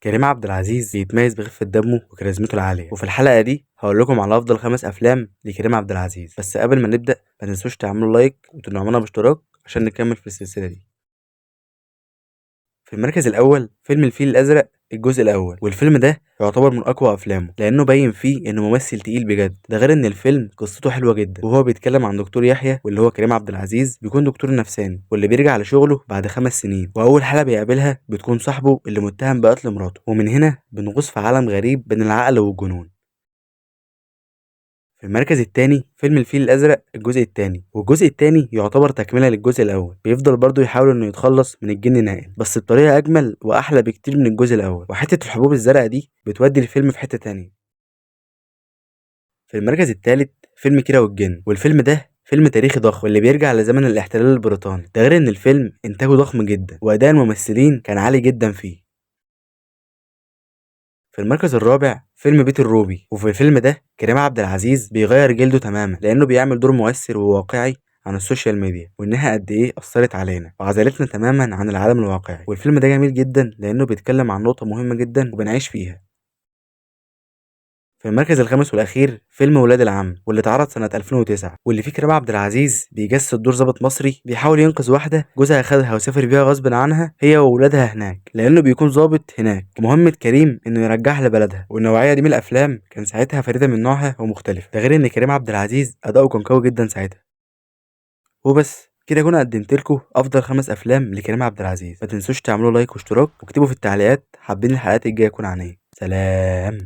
كريم عبد العزيز بيتميز بخفة دمه وكاريزمته العالية، وفي الحلقة دي هقول لكم على أفضل 5 أفلام لكريم عبد العزيز. بس قبل ما نبدأ ما تنسوش تعملوا لايك وتدعمونا باشتراك عشان نكمل في السلسلة دي. في المركز الأول فيلم الفيل الأزرق الجزء الأول، والفيلم ده يعتبر من أقوى أفلامه لأنه باين فيه إنه ممثل تقيل بجد. ده غير إن الفيلم قصته حلوة جدا، وهو بيتكلم عن دكتور يحيى واللي هو كريم عبد العزيز بيكون دكتور نفساني واللي بيرجع لشغله بعد 5 سنين، وأول حالة بيقابلها بتكون صاحبه اللي متهم بقتل مراته. ومن هنا بنغوص في عالم غريب بين العقل والجنون. في المركز التاني فيلم الفيل الأزرق الجزء التاني، والجزء التاني يعتبر تكملة للجزء الأول. بيفضل برضه يحاول إنه يتخلص من الجن نائم، بس بطريقة أجمل وأحلى بكتير من الجزء الأول. وحتة الحبوب الزرقاء دي بتودي الفيلم في حتة تانية. في المركز التالت فيلم كيرة والجن، والفيلم ده فيلم تاريخي ضخم واللي بيرجع لزمن الاحتلال البريطاني. ده غير إن الفيلم إنتاجه ضخم جدا وأداء الممثلين كان عالي جدا فيه. في المركز الرابع فيلم بيت الروبي، وفي الفيلم ده كريم عبد العزيز بيغير جلده تماما لانه بيعمل دور مؤثر وواقعي عن السوشيال ميديا وانها قد ايه اثرت علينا وعزلتنا تماما عن العالم الواقعي. والفيلم ده جميل جدا لانه بيتكلم عن نقطة مهمة جدا وبنعيش فيها. في المركز الخامس والاخير فيلم ولاد العم، واللي اتعرض سنة 2009، واللي فيه كريم عبد العزيز بيجسد دور ضابط مصري بيحاول ينقذ واحدة جوزها خدها وسافر بيها غصب عنها هي وولادها هناك، لانه بيكون ضابط هناك. ومهمة كريم انه يرجعها لبلدها. والنوعية دي من الافلام كان ساعتها فريدة من نوعها ومختلفة. ده غير ان كريم عبد العزيز اداؤه كان قوي جدا ساعتها. وبس كده اكون قدمت لكم افضل 5 افلام لكريم عبد العزيز. ما تنسوش تعملوا لايك واشتراك واكتبوا في التعليقات حابين الحلقات الجايه تكون عن ايه. سلام.